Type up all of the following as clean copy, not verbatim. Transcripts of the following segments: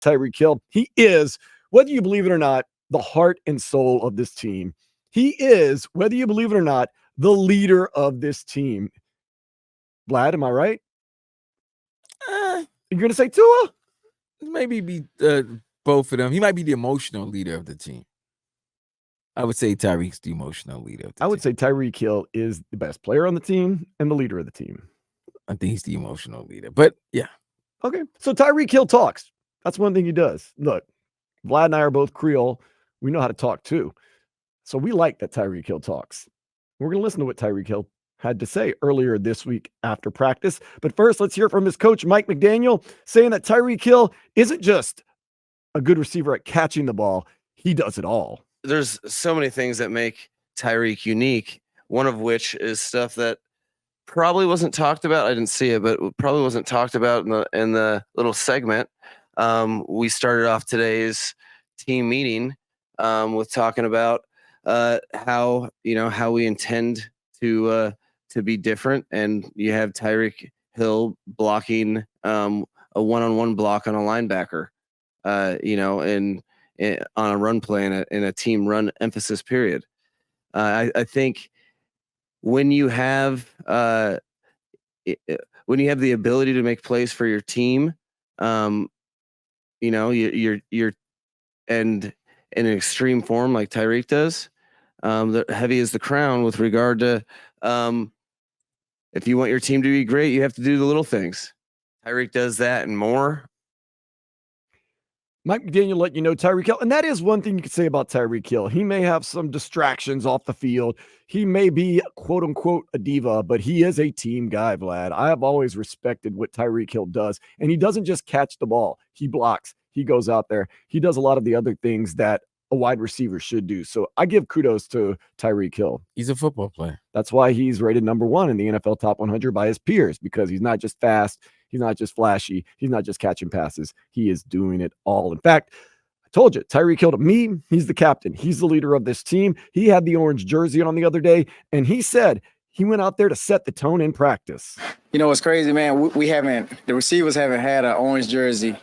Tyreek Hill. He is, whether you believe it or not, the heart and soul of this team. He is, whether you believe it or not, the leader of this team. Vlad, am I right? You're going to say Tua? Maybe be both of them. He might be the emotional leader of the team. I would say Tyreek's the emotional leader of the team. I would say Tyreek Hill is the best player on the team and the leader of the team. I think he's the emotional leader. But, yeah. Okay. So Tyreek Hill talks. That's one thing he does. Look, Vlad and I are both Creole. We know how to talk, too. So we like that Tyreek Hill talks. We're going to listen to what Tyreek Hill had to say earlier this week after practice. But first, let's hear from his coach, Mike McDaniel, saying that Tyreek Hill isn't just a good receiver at catching the ball. He does it all. There's so many things that make Tyreek unique, one of which is stuff that probably wasn't talked about. I didn't see it, but probably wasn't talked about in the little segment. We started off today's team meeting with talking about how we intend to be different, and you have Tyreek Hill blocking a one-on-one block on a linebacker, and on a run play in a team run emphasis period. I think when you have the ability to make plays for your team, you're and in an extreme form like Tyreek does, the heavy is the crown with regard to if you want your team to be great, you have to do the little things. Tyreek does that and more. Mike McDaniel let you know Tyreek Hill, and that is one thing you could say about Tyreek Hill. He may have some distractions off the field. He may be, quote unquote, a diva, but he is a team guy, Vlad. I have always respected what Tyreek Hill does, and he doesn't just catch the ball. He blocks. He goes out there. He does a lot of the other things that a wide receiver should do. So I give kudos to Tyreek Hill. He's a football player. That's why he's rated number 1 in the NFL Top 100 by his peers, because he's not just fast. He's not just flashy. He's not just catching passes. He is doing it all. In fact, I told you, Tyreek Hill, to me, he's the captain. He's the leader of this team. He had the orange jersey on the other day, and he said he went out there to set the tone in practice. You know, it's crazy, man. The receivers haven't had an orange jersey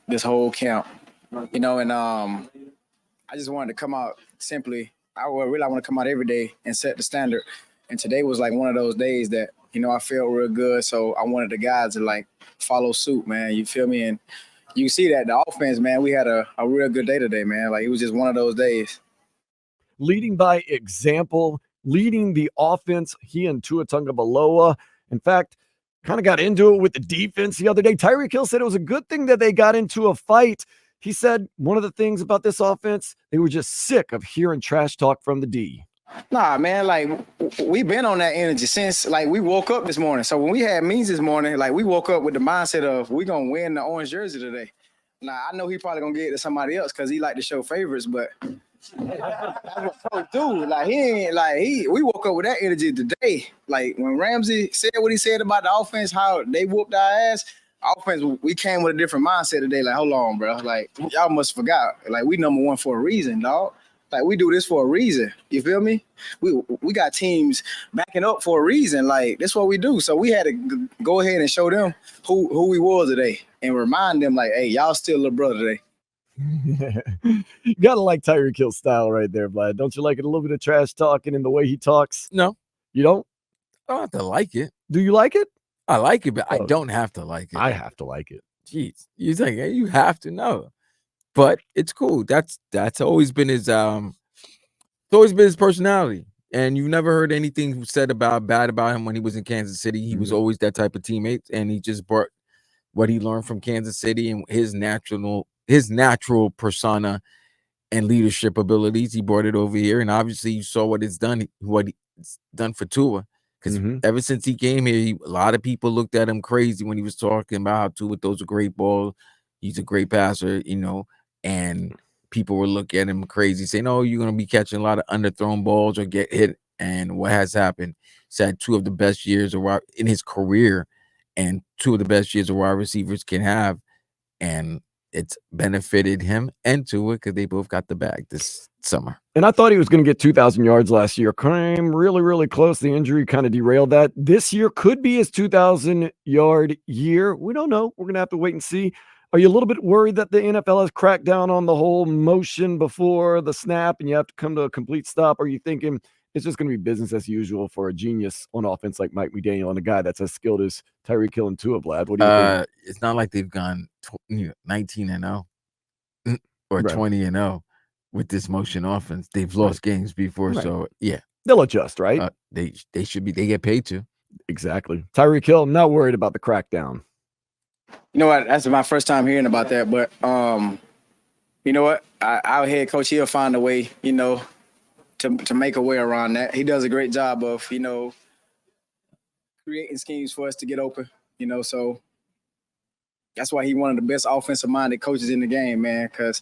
this whole camp. And I just wanted to come out simply. I want to come out every day and set the standard. And today was like one of those days that, I felt real good. So I wanted the guys to follow suit, man. You feel me? And you see that the offense, man, we had a real good day today, man. It was just one of those days. Leading by example, leading the offense, he and Tua Tagovailoa. In fact, kind of got into it with the defense the other day. Tyreek Hill said it was a good thing that they got into a fight. He said one of the things about this offense, they were just sick of hearing trash talk from the D. Nah, man, we've been on that energy since, we woke up this morning. So when we had meetings this morning, we woke up with the mindset of we're going to win the orange jersey today. Now, I know he probably going to get it to somebody else because he like to show favorites, but that's what coach do. We woke up with that energy today. When Ramsey said what he said about the offense, how they whooped our ass, offense, we came with a different mindset today. Hold on, bro. Y'all must forgot. We number 1 for a reason, dog. We do this for a reason. You feel me? We got teams backing up for a reason. That's what we do. So we had to go ahead and show them who we were today and remind them, hey, y'all still little brother today. You got to like Tyreek Hill's style right there, Vlad. Don't you like it? A little bit of trash talking in the way he talks? No. You don't? I don't have to like it. Do you like it? I like it, but I don't have to like it. I have to like it. Jeez. You think you have to know. But it's cool. That's always been his personality. And you've never heard anything said bad about him when he was in Kansas City. He was always that type of teammate, and he just brought what he learned from Kansas City and his natural persona and leadership abilities. He brought it over here, and obviously you saw what it's done for Tua. Because ever since he came here, a lot of people looked at him crazy when he was talking about how Tua throws a great ball. He's a great passer, and people were looking at him crazy, saying, "Oh, you're going to be catching a lot of underthrown balls or get hit." And what has happened? He's had 2 of the best years in his career, and 2 of the best years a wide receivers can have, and it's benefited him and Tua because they both got the bag this summer. And I thought he was going to get 2,000 yards last year. Came really, really close. The injury kind of derailed that. This year could be his 2,000-yard year. We don't know. We're going to have to wait and see. Are you a little bit worried that the NFL has cracked down on the whole motion before the snap and you have to come to a complete stop? Or are you thinking it's just going to be business as usual for a genius on offense like Mike McDaniel and a guy that's as skilled as Tyreek Hill and Tua, Vlad? What do you think? It's not like they've gone 19-0 or Right. 20-0 with this motion offense. They've lost games before, Right. so yeah, They'll adjust, right? They should be. They get paid to. Exactly. Tyreek Hill, not worried about the crackdown. You know what? That's my first time hearing about that, but you know what? Our head coach, he'll find a way, to make a way around that. He does a great job of, creating schemes for us to get open, so that's why he's one of the best offensive-minded coaches in the game, man, because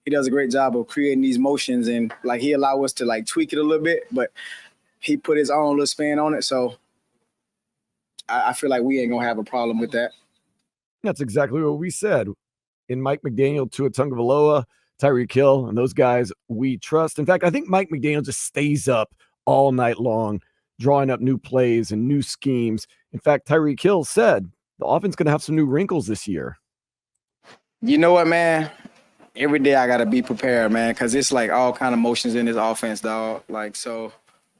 he does a great job of creating these motions, and like he allow us to like tweak it a little bit, but he put his own little spin on it. So I feel like we ain't gonna have a problem with that. That's exactly what we said. In Mike McDaniel, Tua Tagovailoa, Tyreek Hill, and those guys we trust. In fact, I think Mike McDaniel just stays up all night long, drawing up new plays and new schemes. In fact, Tyreek Hill said the offense is going to have some new wrinkles this year. You know what, man? Every day I got to be prepared, man, because it's like all kind of motions in this offense, dog. Like, so,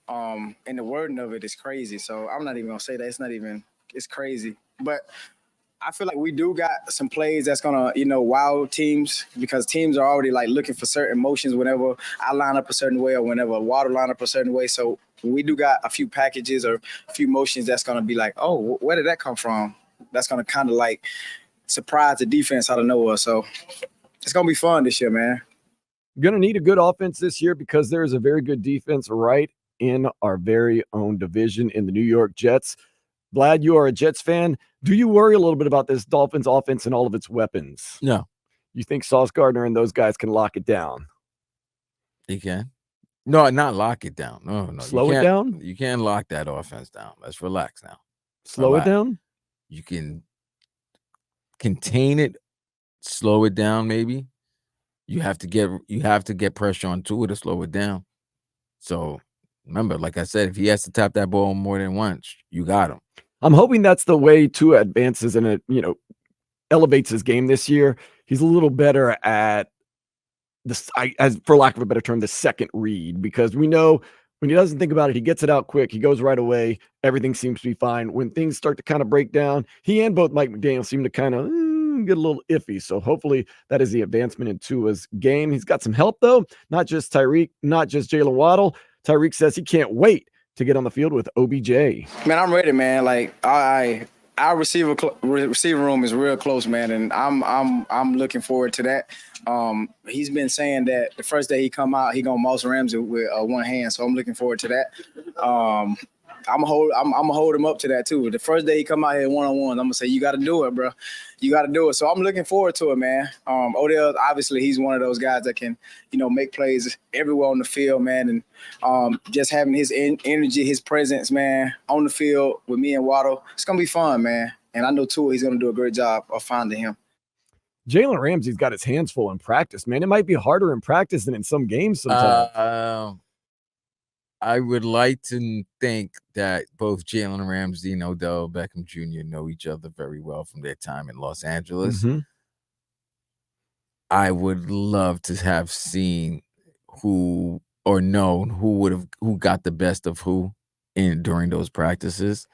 and the wording of it is crazy. So I'm not even going to say that. It's crazy. But I feel like we do got some plays that's going to, wow teams, because teams are already like looking for certain motions whenever I line up a certain way or whenever Water line up a certain way. So we do got a few packages or a few motions that's going to be like, oh, where did that come from? That's going to kind of like surprise the defense out of nowhere. So it's going to be fun this year, man. Going to need a good offense this year because there is a very good defense right in our very own division in the New York Jets. Vlad, you are a Jets fan. Do you worry a little bit about this Dolphins offense and all of its weapons? No. You think Sauce Gardner and those guys can lock it down? They can. No, not lock it down. No. Slow it down? You can't lock that offense down. Let's relax now. Slow it down? You can contain it, slow it down maybe. You have to get pressure on Tua to slow it down. So remember, like I said, if he has to tap that ball more than once, you got him. I'm hoping that's the way Tua advances and it, elevates his game this year. He's a little better at this, as for lack of a better term, the second read, because we know when he doesn't think about it, he gets it out quick. He goes right away. Everything seems to be fine. When things start to kind of break down, he and both Mike McDaniel seem to kind of get a little iffy. So hopefully that is the advancement in Tua's game. He's got some help though, not just Tyreek, not just Jalen Waddle. Tyreek says he can't wait to get on the field with OBJ. Man, I'm ready, man. Like our receiver room is real close, man, and I'm looking forward to that. He's been saying that the first day he come out, he gonna Moss Ramsey with one hand, so I'm looking forward to that. I'm gonna hold him up to that too. The first day he come out here one-on-one, I'm gonna say, you got to do it, bro. You got to do it. So I'm looking forward to it, man. Odell, obviously, he's one of those guys that can, make plays everywhere on the field, man. And just having his energy, his presence, man, on the field with me and Waddle, it's gonna be fun, man. And I know Tua, he's gonna do a great job of finding him. Jalen Ramsey's got his hands full in practice, man. It might be harder in practice than in some games sometimes. I would like to think that both Jalen Ramsey and Odell Beckham Jr. know each other very well from their time in Los Angeles. Mm-hmm. I would love to have seen who got the best of who during those practices.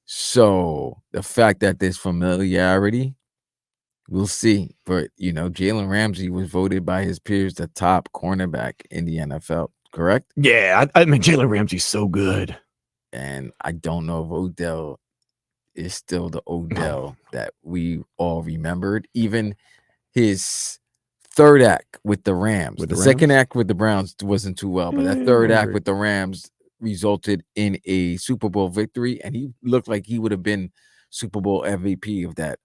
So the fact that there's familiarity, we'll see. But Jalen Ramsey was voted by his peers the top cornerback in the NFL. Correct? Yeah, I mean, Jalen Ramsey's so good. And I don't know if Odell is still the Odell that we all remembered. Even his third act with the Rams. The second act with the Browns wasn't too well, but that third act with the Rams resulted in a Super Bowl victory, and he looked like he would have been Super Bowl MVP of that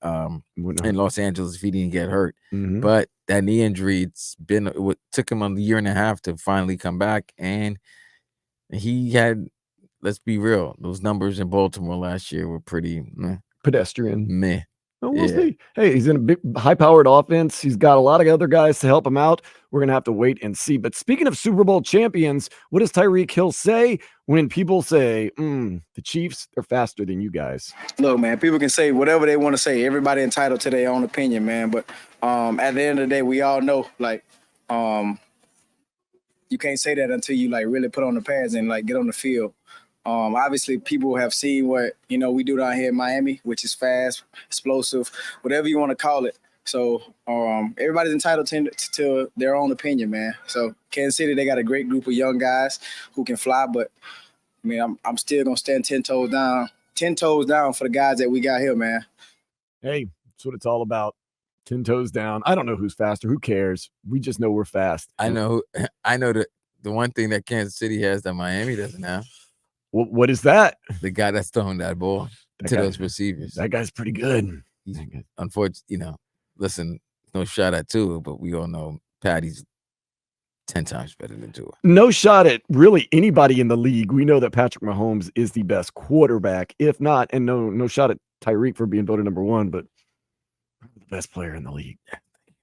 in Los Angeles if he didn't get hurt. Mm-hmm. But that knee injury, it took him a year and a half to finally come back, and he had, let's be real, those numbers in Baltimore last year were pretty pedestrian. Meh. Oh, we'll Yeah. see. Hey, he's in a big, high-powered offense. He's got a lot of other guys to help him out. We're gonna have to wait and see. But speaking of Super Bowl champions, what does Tyreek Hill say when people say, "The Chiefs, they're faster than you guys"? Look, man, people can say whatever they want to say. Everybody entitled to their own opinion, man. But at the end of the day, we all know, like, you can't say that until you like really put on the pads and like get on the field. Obviously, people have seen what we do down here in Miami, which is fast, explosive, whatever you want to call it. So everybody's entitled to their own opinion, man. So Kansas City, they got a great group of young guys who can fly, but I mean, I'm still gonna stand 10 toes down for the guys that we got here, man. Hey, that's what it's all about. 10 toes down. I don't know who's faster. Who cares? We just know we're fast. I know that the one thing that Kansas City has that Miami doesn't have. What is that? The guy that's throwing that ball to those receivers. That guy's pretty good. Unfortunately, listen, no shot at Tua, but we all know Patty's 10 times better than Tua. No shot at really anybody in the league. We know that Patrick Mahomes is the best quarterback, if not, and no shot at Tyreek for being voted number 1, but the best player in the league.